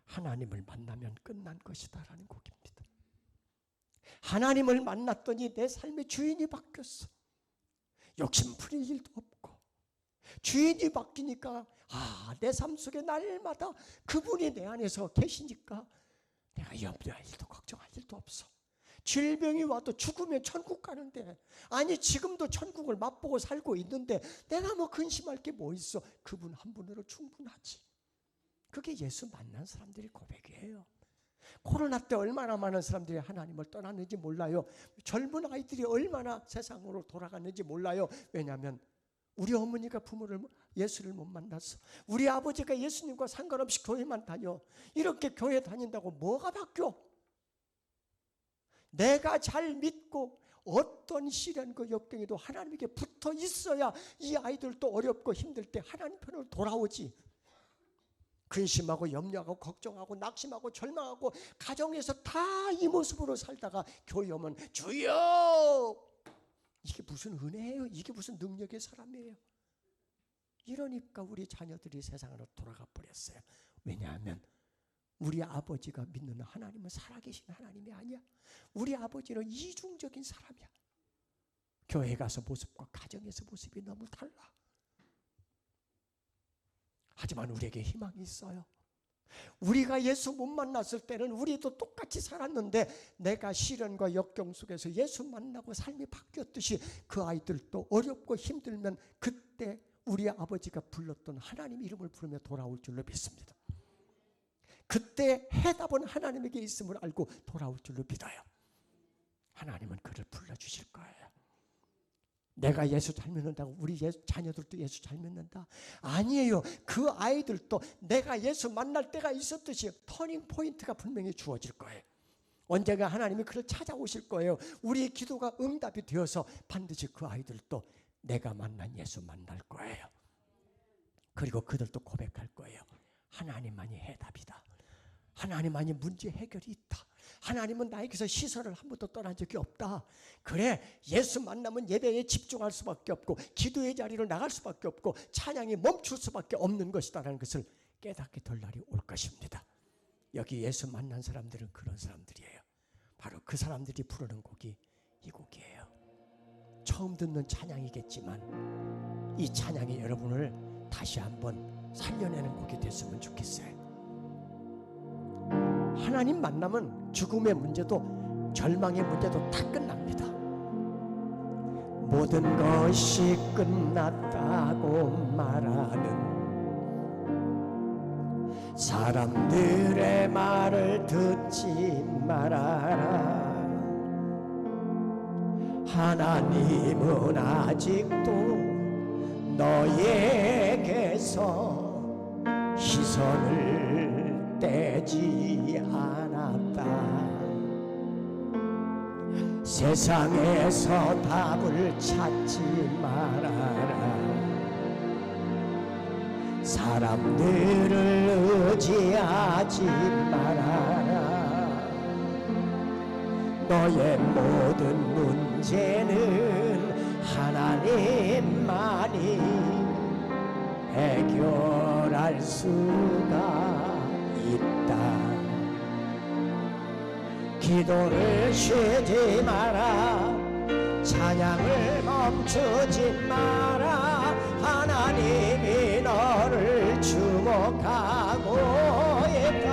하나님을 만나면 끝난 것이다 라는 곡입니다. 하나님을 만났더니 내 삶의 주인이 바뀌었어. 욕심 부릴 일도 없고 주인이 바뀌니까 내 삶 속에 날마다 그분이 내 안에서 계시니까 내가 염려할 일도 걱정할 일도 없어. 질병이 와도 죽으면 천국 가는데, 아니 지금도 천국을 맛보고 살고 있는데 내가 뭐 근심할 게 뭐 있어. 그분 한 분으로 충분하지. 그게 예수 만난 사람들의 고백이에요. 코로나 때 얼마나 많은 사람들이 하나님을 떠났는지 몰라요. 젊은 아이들이 얼마나 세상으로 돌아갔는지 몰라요. 왜냐하면 우리 어머니가 부모를 예수를 못 만났어. 우리 아버지가 예수님과 상관없이 교회만 다녀. 이렇게 교회 다닌다고 뭐가 바뀌어? 내가 잘 믿고 어떤 시련과 역경에도 하나님에게 붙어 있어야 이 아이들도 어렵고 힘들 때 하나님 편으로 돌아오지. 근심하고 염려하고 걱정하고 낙심하고 절망하고 가정에서 다 이 모습으로 살다가 교회 오면 주여! 이게 무슨 은혜예요? 이게 무슨 능력의 사람이에요? 이러니까 우리 자녀들이 세상으로 돌아가 버렸어요. 왜냐하면 우리 아버지가 믿는 하나님은 살아계신 하나님이 아니야. 우리 아버지는 이중적인 사람이야. 교회 가서 모습과 가정에서 모습이 너무 달라. 하지만 우리에게 희망이 있어요. 우리가 예수 못 만났을 때는 우리도 똑같이 살았는데 내가 시련과 역경 속에서 예수 만나고 삶이 바뀌었듯이 그 아이들도 어렵고 힘들면 그때 우리 아버지가 불렀던 하나님 이름을 부르며 돌아올 줄로 믿습니다. 그때 해답은 하나님에게 있음을 알고 돌아올 줄로 믿어요. 하나님은 그를 불러주실 거예요. 내가 예수 잘 믿는다고 우리 자녀들도 예수 잘 믿는다? 아니에요. 그 아이들도 내가 예수 만날 때가 있었듯이 터닝 포인트가 분명히 주어질 거예요. 언젠가 하나님이 그를 찾아오실 거예요. 우리의 기도가 응답이 되어서 반드시 그 아이들도 내가 만난 예수 만날 거예요. 그리고 그들도 고백할 거예요. 하나님만이 해답이다. 하나님만이 문제 해결이 있다. 하나님은 나에게서 시선을 한 번도 떠난 적이 없다. 그래, 예수 만나면 예배에 집중할 수밖에 없고 기도의 자리로 나갈 수밖에 없고 찬양이 멈출 수밖에 없는 것이다라는 것을 깨닫게 될 날이 올 것입니다. 여기 예수 만난 사람들은 그런 사람들이에요. 바로 그 사람들이 부르는 곡이 이 곡이에요. 처음 듣는 찬양이겠지만 이 찬양이 여러분을 다시 한번 살려내는 곡이 됐으면 좋겠어요. 하나님 만나면 죽음의 문제도 절망의 문제도 다 끝납니다. 모든 것이 끝났다고 말하는 사람들의 말을 듣지 말아라. 하나님은 아직도 너에게서 시선을 떼지 않았다. 세상에서 답을 찾지 말아라. 사람들을 의지하지 말아라. 너의 모든 문제는 하나님만이 해결할 수가 있다. 기도를 쉬지 마라. 찬양을 멈추지 마라. 하나님이 너를 주목하고 있다.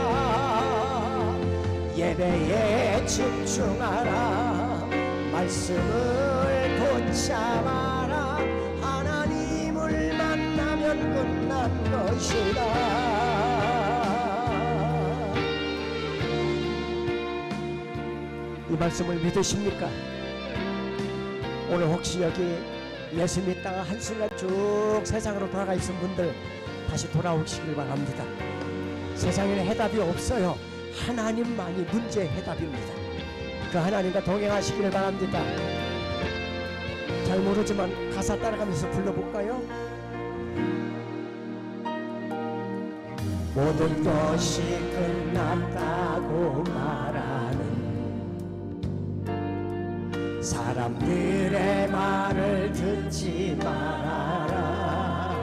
예배에 집중하라. 말씀을 붙잡아라. 하나님을 만나면 끝난 것이다. 이 말씀을 믿으십니까? 오늘 혹시 여기 예수 믿다가 한순간 쭉 세상으로 돌아가 있는 분들 다시 돌아오시길 바랍니다. 세상에는 해답이 없어요. 하나님만이 문제의 해답입니다. 그 하나님과 동행하시기를 바랍니다. 잘 모르지만 가사 따라가면서 불러볼까요? 모든 것이 끝났다고 말하는 사람들의 말을 듣지 말아라.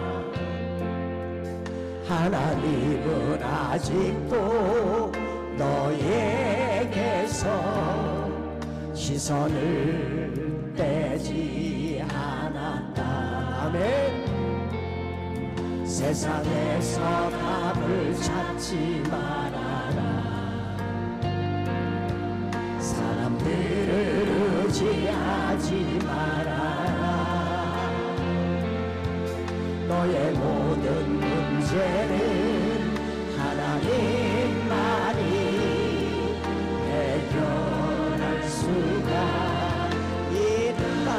하나님은 아직도 너에게서 시선을 떼지 않았다. 아멘. 세상에서 답을 찾지 말아라. 사람들을 의지하지 말아라. 너의 모든 문제는 하나님만이 해결할 수가 있다.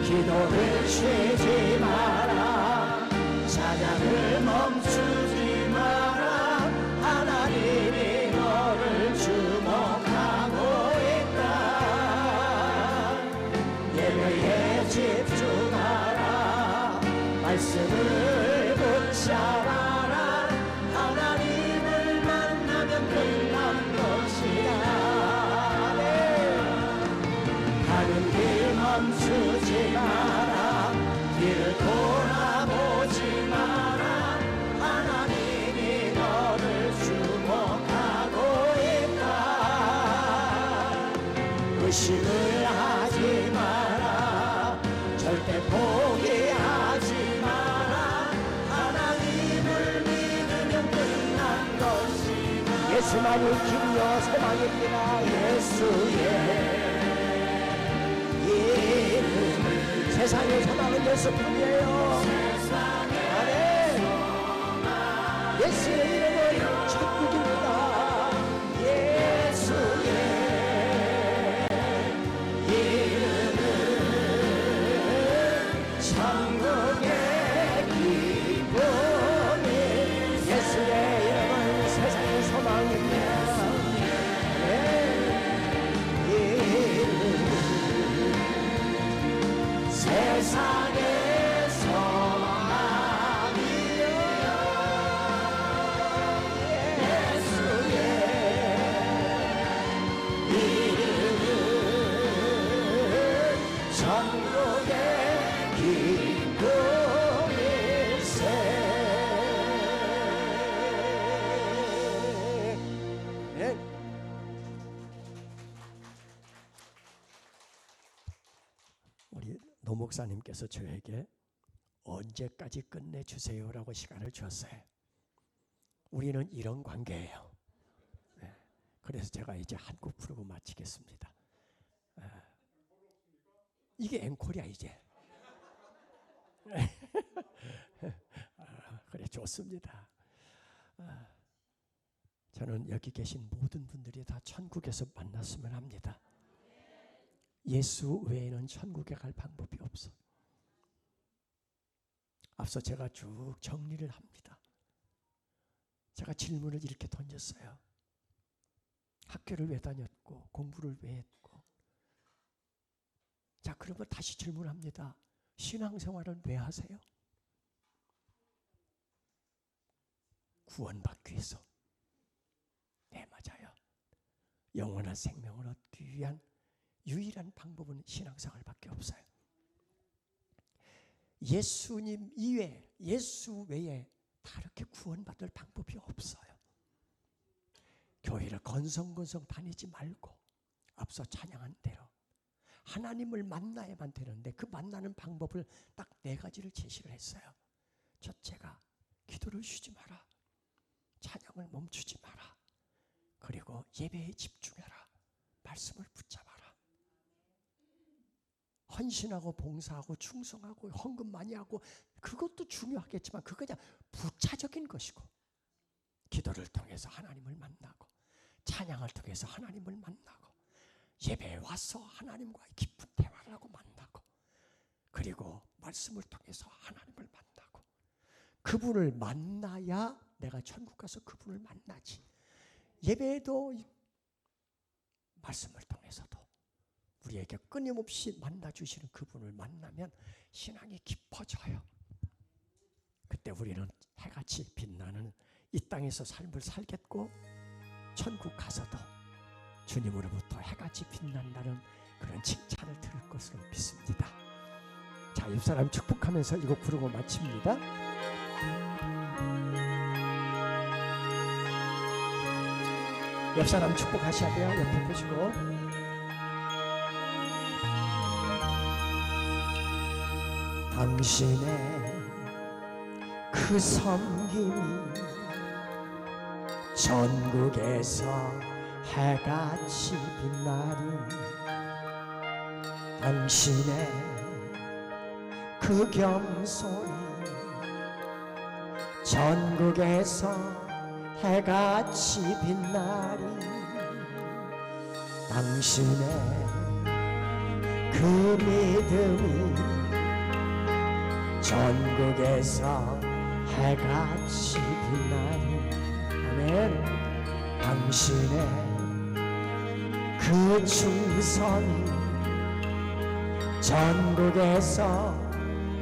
기도를 쉬지 마라. 찬양을 멈추지 마라. 하나님이 너를 주목하고 있다. 예배에 집중하라. 말씀을 붙잡아라. 하나님을 만나면 끝난 것이다. 가는 길 멈추지 마라. 길을 돌아보지 마라. 하나님이 너를 주목하고 있다. 의심을 하지 마라. 절대 포기하지 마라. 하나님을 믿어 예수만이 길이요 소망입니다. 예수의 이름 세상의 소망은 예수뿐이에요. 아멘. 예수의 이름은 천국입니다. 예수의 이름은 천국의 기쁨이 예수의 이름은 세상의 소망입니다. 세상의 소망이여 예수의 이름은 천국의 기쁨일세. 네. 우리 노 목사님께서 저에게 언제까지 끝내주세요라고 시간을 주었어요. 우리는 이런 관계예요. 네. 그래서 제가 이제 한 곡 부르고 마치겠습니다. 이게 앵콜이야 이제. 그래 좋습니다. 저는 여기 계신 모든 분들이 다 천국에서 만났으면 합니다. 예수 외에는 천국에 갈 방법이 없어. 앞서 제가 쭉 정리를 합니다. 제가 질문을 이렇게 던졌어요. 학교를 왜 다녔고 공부를 왜 했고. 자, 그러면 다시 질문합니다. 신앙생활은 왜 하세요? 구원받기 위해서. 네, 맞아요. 영원한 생명을 얻기 위한 유일한 방법은 신앙생활밖에 없어요. 예수님 이외, 예수 외에 다르게 구원받을 방법이 없어요. 교회를 건성건성 다니지 말고 앞서 찬양한 대로 하나님을 만나야만 되는데 그 만나는 방법을 딱 4가지를 제시를 했어요. 첫째가 기도를 쉬지 마라. 찬양을 멈추지 마라. 그리고 예배에 집중해라. 말씀을 붙잡아라. 헌신하고 봉사하고 충성하고 헌금 많이 하고 그것도 중요하겠지만 그거 그냥 부차적인 것이고 기도를 통해서 하나님을 만나고 찬양을 통해서 하나님을 만나고 예배에 와서 하나님과의 깊은 대화를 하고 만나고 그리고 말씀을 통해서 하나님을 만나고 그분을 만나야 내가 천국 가서 그분을 만나지. 예배에도 말씀을 통해서도 우리에게 끊임없이 만나주시는 그분을 만나면 신앙이 깊어져요. 그때 우리는 해같이 빛나는 이 땅에서 삶을 살겠고 천국 가서도 주님으로부터 해같이 빛난다는 그런 칭찬을 들을 것으로 믿습니다. 자, 옆사람 축복하면서 이거 부르고 마칩니다. 옆사람 축복하셔야 돼요. 옆에 보시고. 당신의 그 섬김이 전국에서 해같이 빛나리 당신의 그 겸손이 전국에서 해같이 빛나리 당신의 그 믿음이 전국에서 해같이 빛나리 아멘. 당신의 그 충성이 전국에서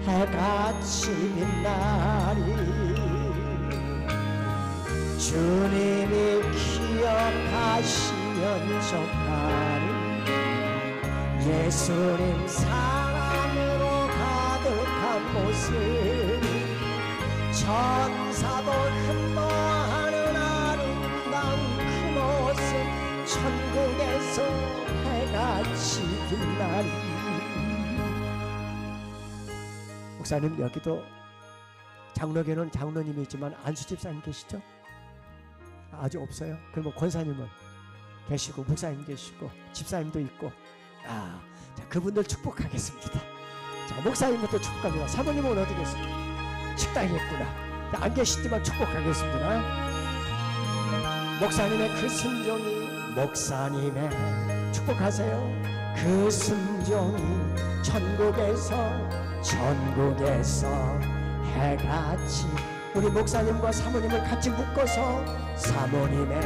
해같이 빛나리 주님이 기억하시면 좋가리 예수님 사랑으로 가득한 모습 천사도 흠모하는 아름다운 그 모습 천국에서 해같이 빛나리. 목사님 여기도 장로교는 장로님이 있지만 안수 집사님 계시죠? 아주 없어요? 그러면 권사님은 계시고 목사님 계시고 집사님도 있고 자, 그분들 축복하겠습니다. 자, 목사님부터 축복합니다. 사모님은 어디 계세요? 식당에 있구나. 안 계시지만 축복하겠습니다. 목사님의 그 순종이 목사님의 축복하세요. 그 순종이 천국에서 해같이 우리 목사님과 사모님을 같이 묶어서 사모님의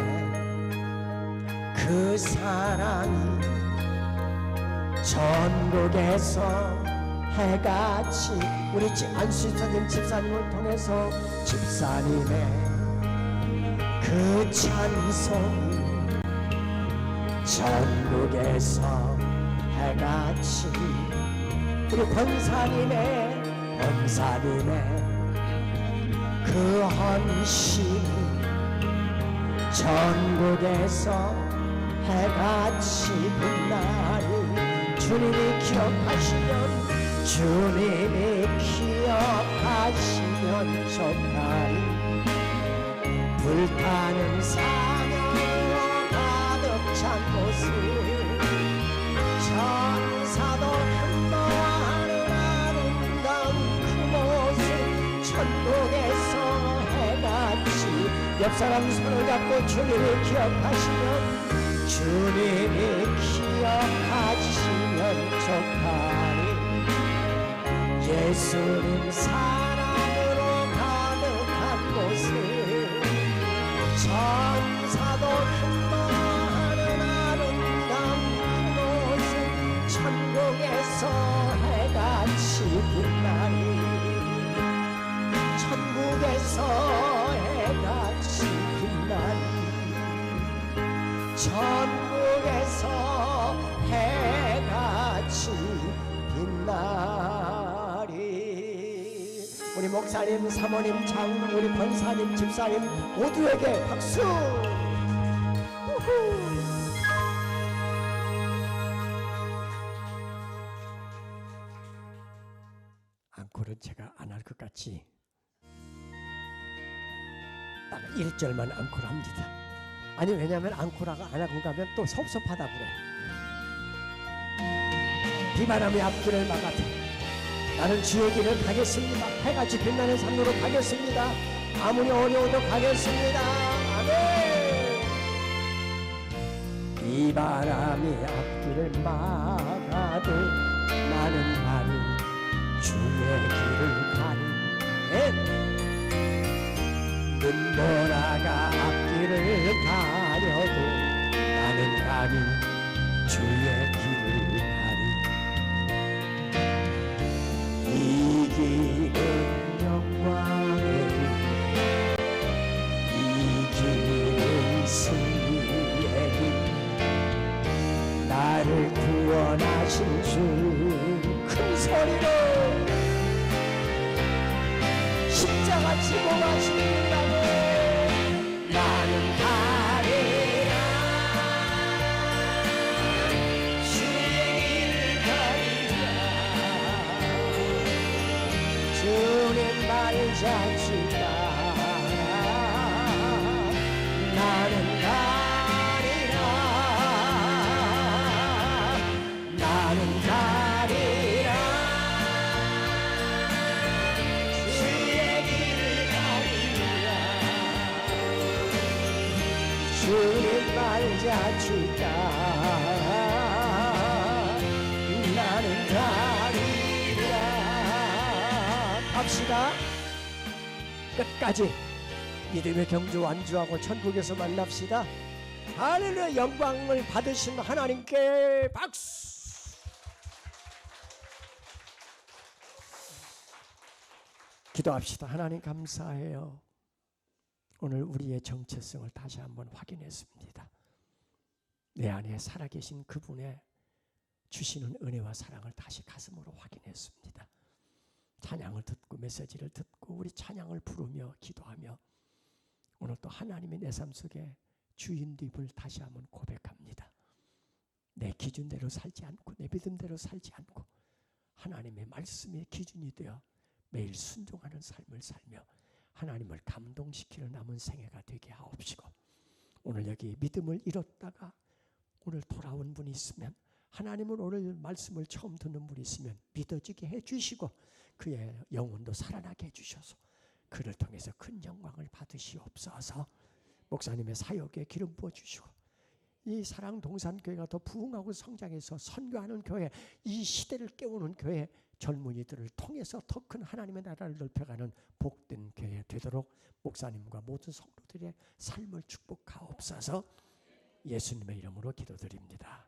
그 사랑이 전국에서 해같이 우리 안수선님 집사님을 통해서 집사님의 그 찬송이 전국에서 해같이 우리 권사님의 그 헌신이 전국에서 해같이 빛나니 주님이 기억하시면 좋다니 불타는 사냥으로 가득 찬 곳을 천사도 흠모하는 아름다운 그곳을 천국에서 해같이 옆사람 손을 잡고 주님이 기억하시면 좋다니 예수님 사랑으로 가득한 곳을 천사도 흠모하는 아름다운 그곳을 천국에서 해같이 빛나니 천국에서 해같이 빛나니 천국에서 해같이 빛나리. 우리 목사님, 사모님, 장로님, 우리 권사님, 집사님 모두에게 박수. 우후. 앙콜은 제가 안 할 것 같지? 딱 1절만 앙콜합니다. 아니 왜냐하면 앙코라가 안 하고 가면 또 섭섭하다 그래. 비바람이 앞길을 막아도 나는 주의 길을 가겠습니다. 해같이 빛나는 산으로 가겠습니다. 아무리 어려워도 가겠습니다. 아멘. 비바람이 앞길을 막아도 나는 가는 주의 길을 가는 눈보라가 앞길을 가려도 나는 가니 주의 길을 가니 이 길은 영광의 길, 이 길은 승리의 길, 나를 구원하신 주 큰 소리로 십자가 지고 가신다고 나는 가리라 주의 길을 가리라 주님 발자취 따라 나는 가리라 나는 가리라 주님 발자취 따라 나는 가리라. 갑시다. 끝까지 믿음의 경주 완주하고 천국에서 만납시다. 할렐루야. 영광을 받으신 하나님께 박수. 기도합시다. 하나님 감사해요. 오늘 우리의 정체성을 다시 한번 확인했습니다. 내 안에 살아계신 그분의 주시는 은혜와 사랑을 다시 가슴으로 확인했습니다. 찬양을 듣고 메시지를 듣고 우리 찬양을 부르며 기도하며 오늘 또 하나님의 내 삶 속에 주인됨을 다시 한번 고백합니다. 내 기준대로 살지 않고 내 믿음대로 살지 않고 하나님의 말씀의 기준이 되어 매일 순종하는 삶을 살며 하나님을 감동시키는 남은 생애가 되게 하옵시고 오늘 여기 믿음을 잃었다가 오늘 돌아온 분이 있으면, 하나님은 오늘 말씀을 처음 듣는 분이 있으면 믿어지게 해주시고 그의 영혼도 살아나게 해주셔서 그를 통해서 큰 영광을 받으시옵소서. 목사님의 사역에 기름 부어주시고 이 사랑동산교회가 더 부흥하고 성장해서 선교하는 교회, 이 시대를 깨우는 교회, 젊은이들을 통해서 더 큰 하나님의 나라를 넓혀가는 복된 교회 되도록 목사님과 모든 성도들의 삶을 축복하옵소서. 예수님의 이름으로 기도드립니다.